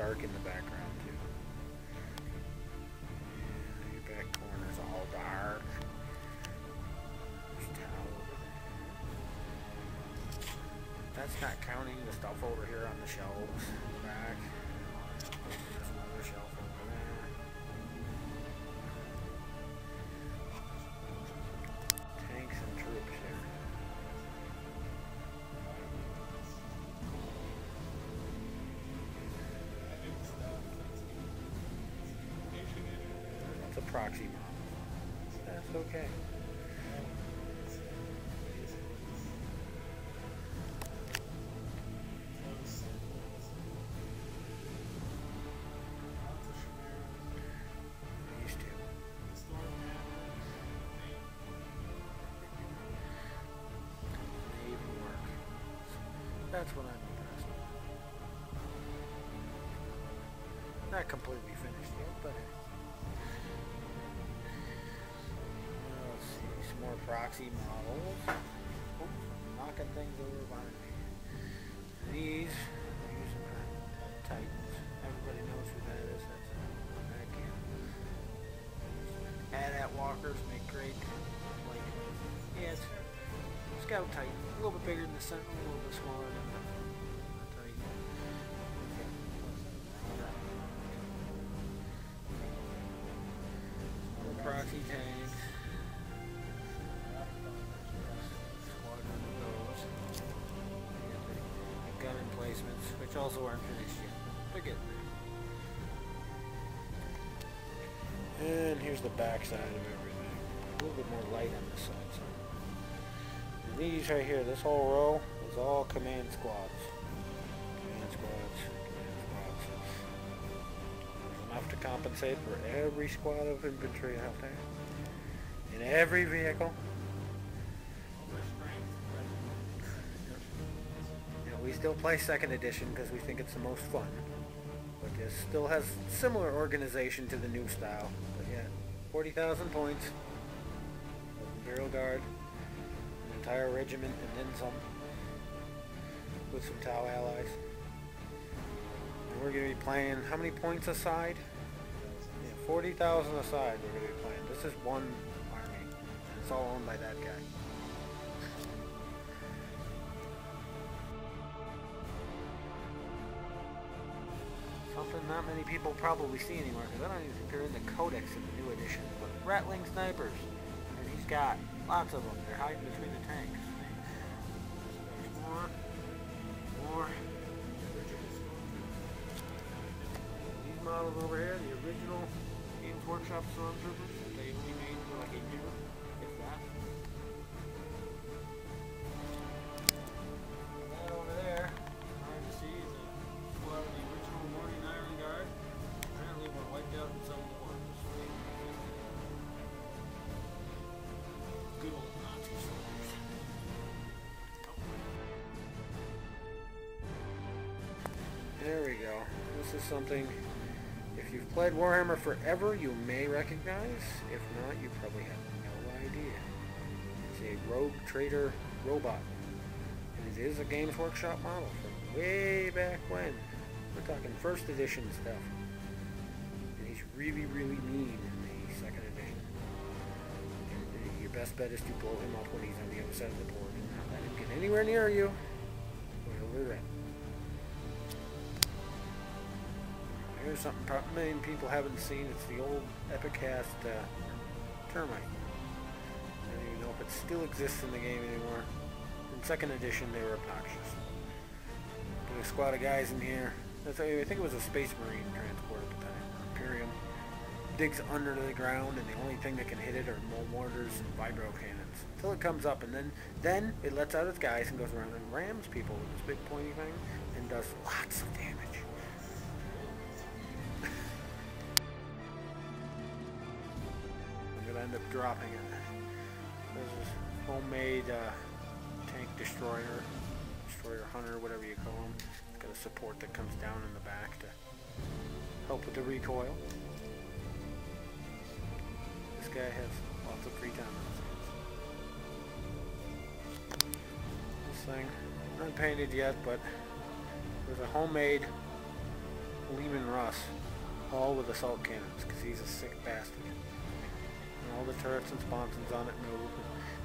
dark in the background too. Yeah, your back corner's all dark. There's towel over there. That's not counting the stuff over here on the shelves in the back. There's another shelf over there. Tanks and troops here. That's a proxy model. That's okay. That's what I'm impressed with. Not completely finished yet, but let's see, some more proxy models. Oops, knocking things over behind me. These are using Titans. Everybody knows who that is. That's that can. AT-AT walkers make great, like, yeah, it's Scout Titan. A little bit bigger than the Sentinel, a little bit smaller than the Titan. More proxy tanks. Squadron of those. The gun emplacements, which also aren't finished yet. They're getting there. And here's the back side of everything. A little bit more light on this side. These right here, this whole row is all command squads. Command squads, command squads. There's enough to compensate for every squad of infantry out there. In every vehicle. You know, we still play 2nd edition because we think it's the most fun. But this still has similar organization to the new style. But yeah, 40,000 points. Imperial Guard. Entire regiment and then some, with some Tau allies. And we're going to be playing, how many points a side? Yeah, 40,000 a side we're going to be playing. This is one army. It's all owned by that guy. Something not many people probably see anymore, because I don't even think they're in the codex in the new edition. But Rattling snipers. And he's got lots of them. They're hiding between the tanks. There's more. More. These models over here, the original Games Workshop Stormtroopers, that they only made for like a year, if that. That over there, hard to see, is a squad of the original Morning Iron Guard. Apparently were wiped out in Civil War. Good old Nazi soldiers. There we go. This is something, if you've played Warhammer forever, you may recognize. If not, you probably have no idea. It's a rogue trader robot. And it is a Games Workshop model from way back when. We're talking 1st edition stuff. And he's really, really mean in the 2nd edition. Your best bet is to blow him up when he's on the other side of the board and not let him get anywhere near you. Over that. Here's something many people haven't seen. It's the old Epicast termite. I don't even know if it still exists in the game anymore. In 2nd edition, they were obnoxious. Put a squad of guys in here. I think it was a Space Marine transport at the time. Imperium. Digs under the ground, and the only thing that can hit it are mortars and vibro cannons. Until it comes up, and then it lets out its guys and goes around and rams people with this big pointy thing and does lots of damage. I'm gonna end up dropping it. This is homemade tank destroyer hunter, whatever you call them. It's got a support that comes down in the back to help with the recoil. This guy has lots of free time on his hands. This thing, unpainted yet, but there's a homemade Lehman Russ, all with assault cannons, because he's a sick bastard. And all the turrets and sponsons on it move.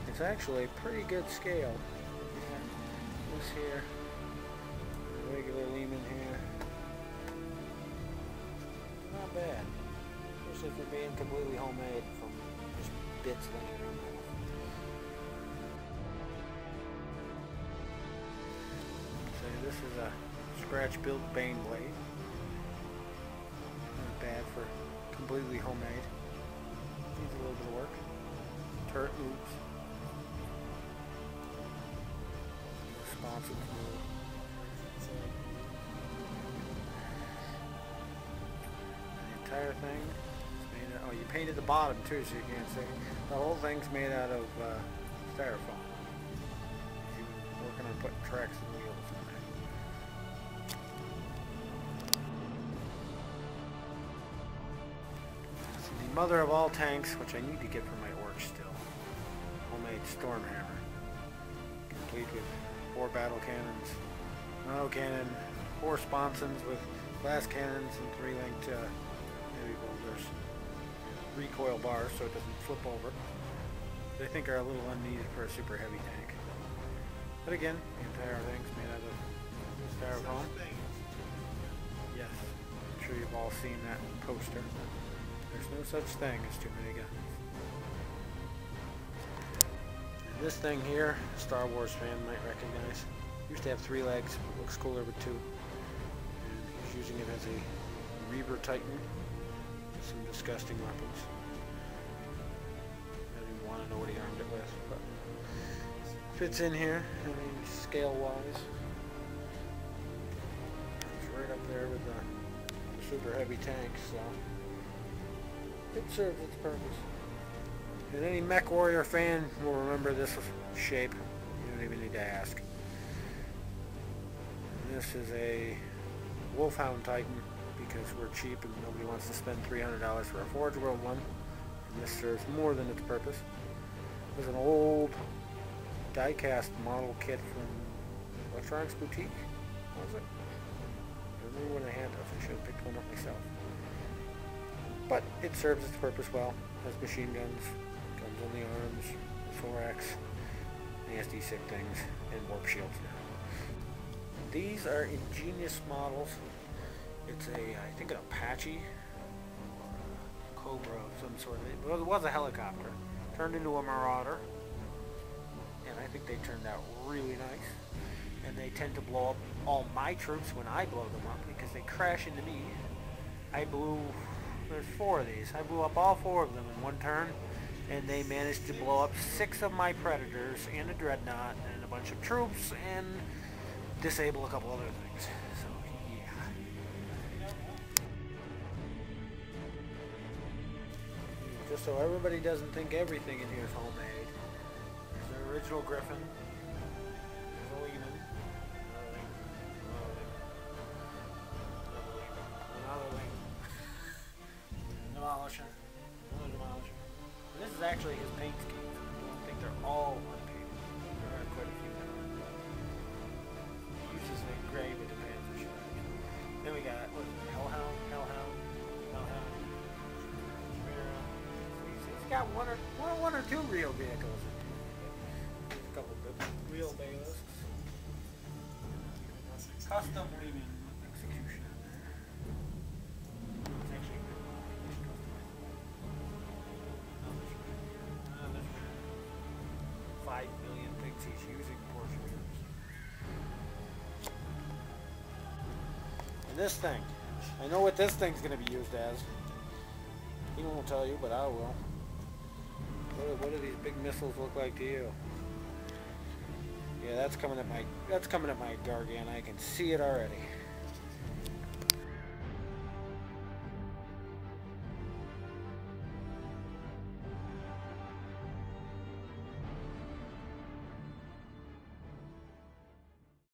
It's actually a pretty good scale. Yeah, this here, regular Lehman here. Not bad, especially for being completely homemade from just bits laying around. So this is a scratch-built Bane blade. Not bad for completely homemade. Needs a little bit of work. Turret moves. Sponsons move. The entire thing is made out, oh, you painted the bottom too, so you can't see. The whole thing's made out of styrofoam. You're working on putting tracks and wheels in there. So the mother of all tanks, which I need to get for my orc still. Homemade Stormhammer. Complete with 4 battle cannons, an auto cannon, 4 sponsons with glass cannons and 3 linked heavy boulders. Recoil bars so it doesn't flip over. They think are a little unneeded for a super heavy tank. But again, the entire thing's made out of styrofoam. Yes, I'm sure you've all seen that poster. There's no such thing as too many guns. This thing here, a Star Wars fan might recognize. Used to have 3 legs, looks cooler with 2. And he's using it as a Reaver Titan with some disgusting weapons. I don't even want to know what he armed it with, but fits in here, I mean, scale-wise. It's right up there with the super heavy tanks, so it serves its purpose. And any Mech Warrior fan will remember this shape. You don't even need to ask. And this is a Wolfhound Titan because we're cheap and nobody wants to spend $300 for a Forge World one. And this serves more than its purpose. There's an old die-cast model kit from Electronics Boutique. What was it? I remember when I had those. I should have picked one up myself. But it serves its purpose well. Has machine guns. Guns on the arms, thorax, nasty sick things, and warp shields now. These are ingenious models. It's a, I think an Apache, or a Cobra of some sort. Well, it was a helicopter, turned into a Marauder, and I think they turned out really nice. And they tend to blow up all my troops when I blow them up because they crash into me. There's 4 of these. I blew up all 4 of them in one turn. And they managed to blow up 6 of my Predators and a Dreadnought and a bunch of troops and disable a couple other things. So, yeah. Just so everybody doesn't think everything in here is homemade. There's the original Griffin. There's a Lehman. Another Lehman. Demolisher. Another Demolisher. This is actually his paint schemes. I don't think they're all unpainted. There are quite a few now. He uses a gray with the pants. Then we got Hellhound. He's got one or 2 real vehicles. A couple of real Bailiffs. Custom Lehman Executioner. It's actually 5 million pigs he's using Portuguese. And this thing. I know what this thing's going to be used as. He won't tell you, but I will. What do these big missiles look like to you? Yeah, that's coming at my Gargant. I can see it already.